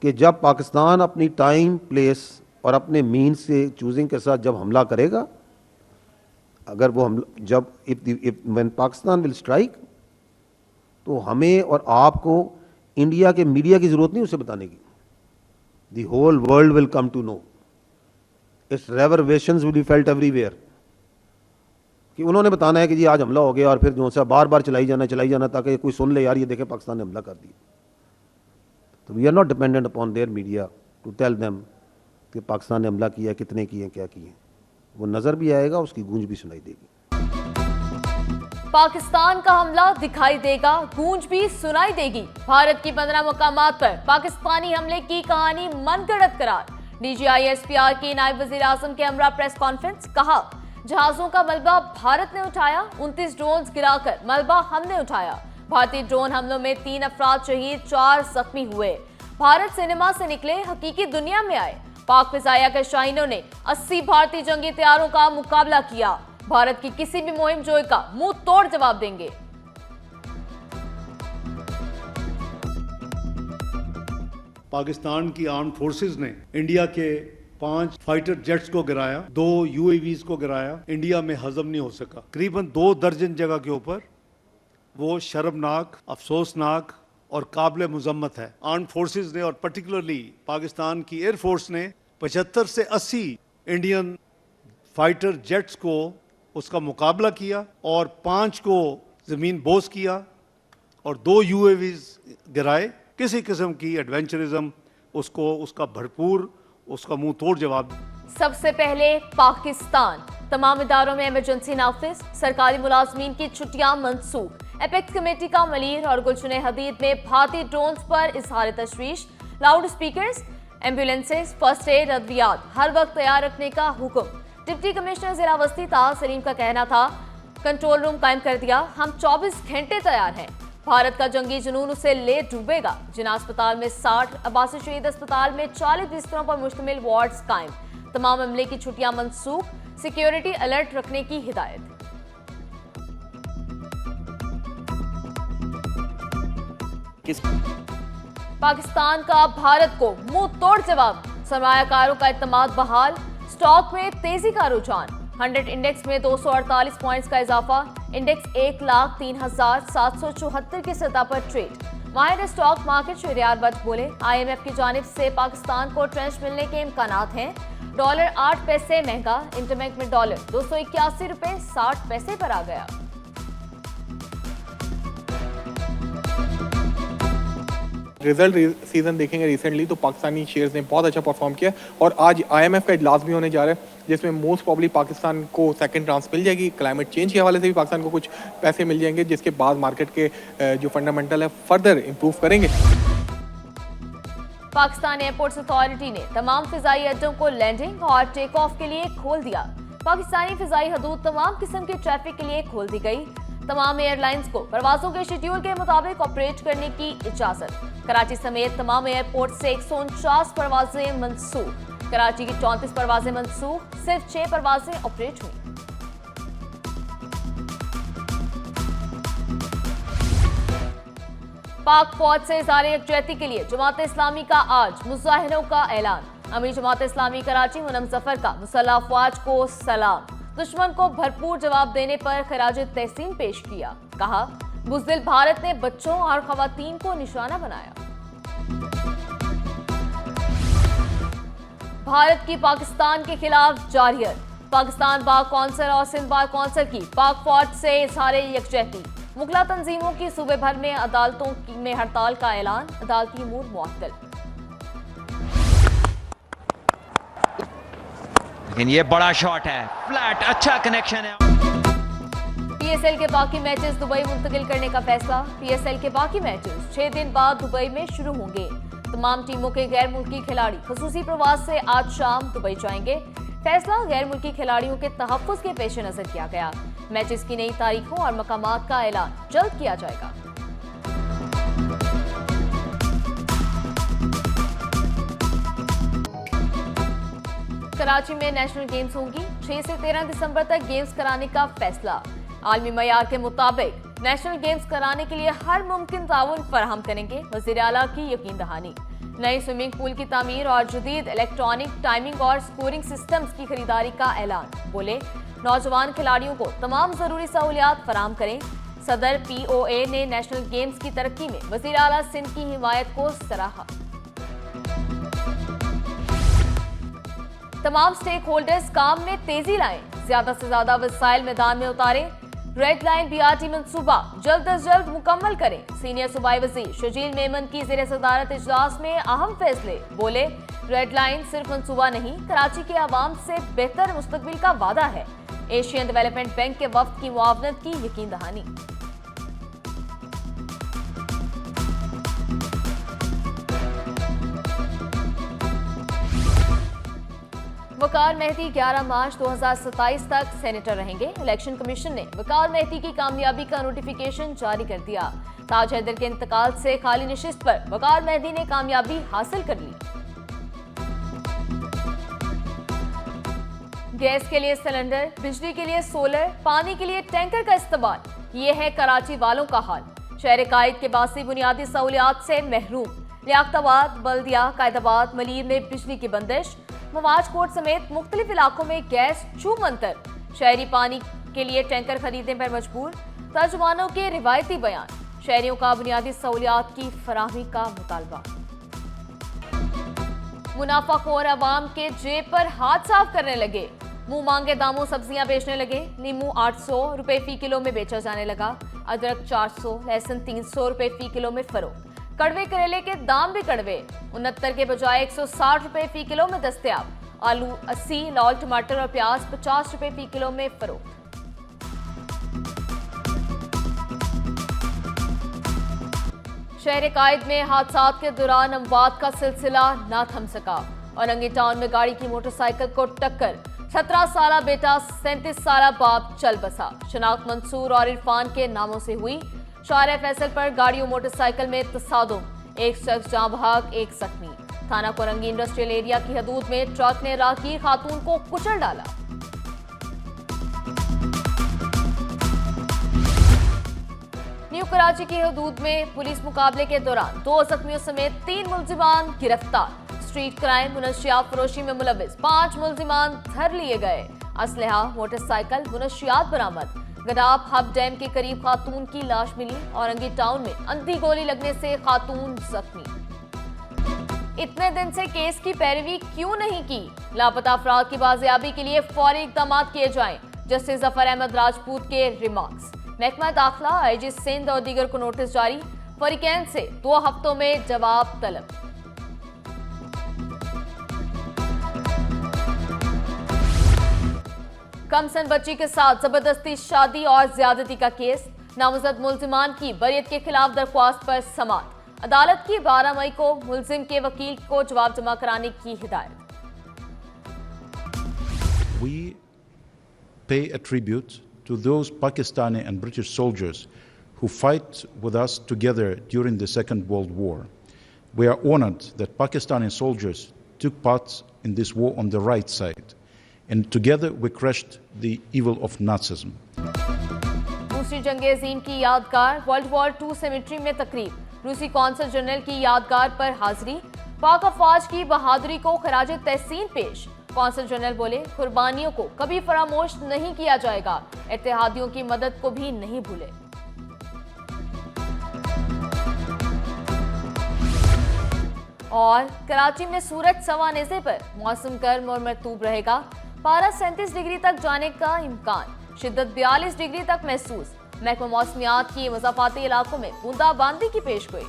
कि जब पाकिस्तान अपनी टाइम, प्लेस और अपने मीन से चूजिंग के साथ जब हमला करेगा, अगर वो हम जब व्हेन पाकिस्तान विल स्ट्राइक, तो हमें और आपको इंडिया के मीडिया की जरूरत नहीं उसे बताने की. The whole world will come to know. Its reverberations will be felt everywhere. कि उन्होंने बताना है कि जी आज हमला हो गया और फिर जो सा बार बार चलाई जाना ताकि कोई सुन ले, यार ये देखे पाकिस्तान ने हमला कर दिया. तो we are not dependent upon their media to tell them कि पाकिस्तान ने हमला किया, कितने किए, क्या किए. वो नज़र भी आएगा, उसकी गूंज भी सुनाई देगी. पाकिस्तान का हमला दिखाई देगा, गूंज भी सुनाई देगी. भारत की 15 मुकामात पर पाकिस्तानी हमले की कहानी मनगढ़ंत करार. DGISPR की नायब वजीर आजम के हमरा प्रेस कॉन्फ्रेंस. कहा, जहाजों का मलबा भारत ने उठाया, 29 ड्रोन गिराकर मलबा हमने उठाया. भारतीय ड्रोन हमलों में 3 अफराद शहीद, 4 जख्मी हुए. भारत सिनेमा से निकले, हकीकी दुनिया में आए. पाक फिजाइया के शाहीनों ने 80 भारतीय जंगी तैयारों का मुकाबला किया. भारत की किसी भी मुहिम जोई का मुंह तोड़ जवाब देंगे. पाकिस्तान की आर्म फोर्सेस ने इंडिया के 5 फाइटर जेट्स को गिराया, 2 UAVs को गिराया. इंडिया में हजम नहीं हो सका. करीबन 2 दर्जन जगह के ऊपर वो शर्मनाक, अफसोसनाक और काबिल मुजम्मत है. आर्म फोर्सेस ने और पर्टिकुलरली पाकिस्तान की एयरफोर्स ने 75 से 80 इंडियन फाइटर जेट्स को उसका मुकाबला किया और 5 को जमीन बोस किया और 2 UAVs गिराए. किसी किस्म की एडवेंचरिज्म उसको उसका भरपूर उसका मुंह तोड़ जवाब. सबसे पहले पाकिस्तान. तमाम इदारों में इमरजेंसी नाफिज, सरकारी मुलाजमीन की छुट्टियां मनसूख. एपेक्स कमेटी का मलीर और गुलशुने हदीद में भारतीय ड्रोन्स पर इजहार तशवीश. Loud speakers, ambulances, first aid, अद्वियात हर वक्त तैयार रखने का हुक्म. डिप्टी कमिश्नर जिला वस्ती ताज सलीम का कहना था, कंट्रोल रूम कायम कर दिया, हम 24 घंटे तैयार हैं. भारत का जंगी जुनून उसे ले डूबेगा. जिना अस्पताल में 60, अब्बासी शहीद अस्पताल में 40 बिस्तरों पर मुश्तमिल वार्ड्स कायम. तमाम अमले की छुट्टियां मनसूख. सिक्योरिटी अलर्ट रखने की हिदायत. पाकिस्तान का भारत को मुंह तोड़ जवाब. सरमायाकारों का इत्मीनान बहाल. स्टॉक में तेजी का रुझान. 100 इंडेक्स में 248 पॉइंट्स का इजाफा. इंडेक्स 1,03,774 की सतह पर ट्रेड. माहिर स्टॉक मार्केट शहरियार भट्ट बोले, IMF की जानिब से पाकिस्तान को ट्रेंच मिलने के इम्कानात हैं. डॉलर 8 पैसे महंगा. इंटरबैंक में डॉलर 281 रुपए 60 पैसे पर आ गया. रिजल्ट सीजन देखेंगे रिसेंटली तो पाकिस्तानी शेयर्स ने बहुत अच्छा परफॉर्म किया और आज IMF का इजलास भी होने जा रहा है जिसमें मोस्ट प्रॉब्ली पाकिस्तान को सेकंड चांस मिल जाएगी. क्लाइमेट चेंज के हवाले से भी पाकिस्तान को कुछ पैसे मिल जाएंगे जिसके बाद मार्केट के जो फंडामेंटल है फर्दर इंप्रूव करेंगे. पाकिस्तान एयरपोर्ट्स अथॉरिटी ने तमाम फिजाई अड्डों को लैंडिंग और टेक ऑफ के लिए खोल दिया. पाकिस्तानी फिजाई हदूद तमाम किस्म के ट्रैफिक के लिए खोल दी गई. तमाम एयरलाइंस को परवाजों के शेड्यूल के मुताबिक ऑपरेट करने की इजाजत. कराची समेत तमाम एयरपोर्ट से 149 परवाजें मनसूख. कराची की 34 परवाजें मनसूख. सिर्फ 6 परवाजें ऑपरेट हुई. पाक फौज से इज़हार यकजहती के लिए जमात इस्लामी का आज मुजाहिरों का ऐलान. अमीर जमात इस्लामी कराची मुनम जफर का मुसल्लह अफवाज को सलाम. दुश्मन को भरपूर जवाब देने पर खराज तहसीन पेश किया. कहा, बुज़दिल भारत ने बच्चों और खवातीन को निशाना बनाया. भारत की पाकिस्तान के खिलाफ जारियत. पाकिस्तान बार कौंसिल और सिंध बार कौंसिल की पाक फौज से इज़हार यकजहती. मुगला तंजीमों की सूबे भर में अदालतों में हड़ताल का ऐलान. अदालती अमूर मुअत्तल. लेकिन ये बड़ा शॉट है, फ्लैट, अच्छा कनेक्शन है. PSL के बाकी मैचेस दुबई मुंतकिल करने का फैसला. PSL के बाकी मैचेस 6 दिन बाद दुबई में शुरू होंगे. तमाम टीमों के गैर मुल्की खिलाड़ी खसूसी प्रवास से आज शाम दुबई जाएंगे. फैसला गैर मुल्की खिलाड़ियों के तहफ्फुज़ के पेश नजर किया गया. मैचेस की नई तारीखों और मकामात का ऐलान जल्द किया जाएगा. कराची में नेशनल गेम्स होंगी. 6 से 13 दिसंबर तक गेम्स कराने का फैसला. आलमी मयार के मुताबिक नेशनल गेम्स कराने के लिए हर मुमकिन ताउन फराहम करेंगे, वज़ीर आला की यकीन दहानी। नई स्विमिंग पूल की तामीर और जदीद इलेक्ट्रॉनिक टाइमिंग और स्कोरिंग सिस्टम्स की खरीदारी का ऐलान। बोले, नौजवान खिलाड़ियों को तमाम जरूरी सहूलियात फराहम करें। सदर POA ने नेशनल गेम्स की तरक्की में वज़ीर आला सिंध की हिमायत को सराहा। तमाम स्टेक होल्डर्स काम में तेजी लाएं, ज्यादा से ज्यादा वसाइल मैदान में उतारें। रेड लाइन BRT मंसूबा जल्द अज जल्द मुकम्मल करें। सीनियर सूबाई वजीर शजील मेमन की ज़ेर सदारत इजलास में अहम फैसले। बोले, रेड लाइन सिर्फ मंसूबा नहीं, कराची के आवाम से बेहतर मुस्तकबिल का वादा है। एशियन डेवलपमेंट बैंक के वफ्द की मुआवनत की यकीन दहानी। वकार मेहदी 11 मार्च 2027 तक सेनेटर रहेंगे। इलेक्शन कमीशन ने वकार मेहदी की कामयाबी का नोटिफिकेशन जारी कर दिया। ताज हैदर के इंतकाल से खाली नशिस्त पर वकार मेहदी ने कामयाबी हासिल कर ली। गैस के लिए सिलेंडर, बिजली के लिए सोलर, पानी के लिए टैंकर का इस्तेमाल, ये है कराची वालों का हाल। शहर कायद के बासी बुनियादी सहूलियात से महरूम। लियाकताबाद, बल्दिया, कायदाबाद, मलीर में बिजली की बंदिश। मवाज कोट समेत मुख्तलिफ इलाकों में गैस छूमंतर। शहरी पानी के लिए टैंकर खरीदने पर मजबूर। तर्जुमानों के रिवायती बयान। शहरियों का बुनियादी सहूलियात की फराहमी का मुतालबा। मुनाफाखोर अवाम के जेब पर हाथ साफ करने लगे। मुंह मांगे दामों सब्जियां बेचने लगे। नींबू 800 रुपए फी किलो में बेचा जाने लगा। अदरक 400, लहसुन 300 रुपए फी किलो में फरोख्त। कड़वे करेले के दाम भी कड़वे, 69 के बजाय 160 रुपए फी किलो में दस्तयाब। आलू 80, लाल टमाटर और प्याज 50 रुपए फी किलो में फरोख्त। शहर कायद में हादसात के दौरान अमवात का सिलसिला ना थम सका। औरंगी टाउन में गाड़ी की मोटरसाइकिल को टक्कर। 17 साला बेटा 37 साला बाप चल बसा। शनाख्त मंसूर और इरफान के नामों से हुई। शारे फैसल पर गाड़ियों मोटरसाइकिल में तसादुम। एक शख्स जाँ बहक, एक जख्मी। थाना कोरंगी इंडस्ट्रियल एरिया की हदूद में ट्रक ने राहगीर खातून को कुचल डाला। न्यू कराची की हदूद में पुलिस मुकाबले के दौरान 2 जख्मियों समेत 3 मुलजिमान गिरफ्तार। स्ट्रीट क्राइम, मुनशियात फरोशी में मुलविस 5 मुलजिमान धर लिए गए। असलहा, मोटरसाइकिल, मुनशियात बरामद। गडाब हब डैम के करीब खातून की लाश मिली। औरंगी टाउन में अंधी गोली लगने से खातून जख्मी। इतने दिन से केस की पैरवी क्यों नहीं की? लापता अफराद की बाजियाबी के लिए फौरी इकदाम किए जाएं। जस्टिस जफर अहमद राजपूत के रिमार्क्स। महकमा दाखिला, IG सिंध और दीगर को नोटिस जारी। फरीकैन से 2 हफ्तों में जवाब तलब। कमसन बच्ची के साथ जबरदस्ती शादी और ज्यादती का केस। नामजद मुलजिमान की बरियत के खिलाफ दरख्वास्त पर समाअत। अदालत की 12 मई को मुलजिम के वकील को जवाब जमा कराने की हिदायत। We pay a tribute to those Pakistani and British soldiers who fight with us together during the Second World War. We are honored that Pakistani soldiers took part in this war on the right side, and together we crushed the evil of Nazism. दूसरी जंग अज़ीम की यादगार। World war II cemetery में तकरीब। रूसी consul general की यादगार पर हाजिरी। पाक अफवाज की बहादुरी को खराज तहसीन पेश। कौंसल जनरल बोले, कुर्बानियों को कभी फरामोश नहीं किया जाएगा। इत्तेहादियों की मदद को भी नहीं भूले। और कराची में सूरज सवानेज़े पर मौसम गर्म और मरतूब रहेगा। पारा 37 डिग्री तक जाने का इम्कान। शिद्दत 42 डिग्री तक महसूस। महकमा मौसमियात की मज़ाफाती इलाकों में बूंदाबांदी की पेशगोई।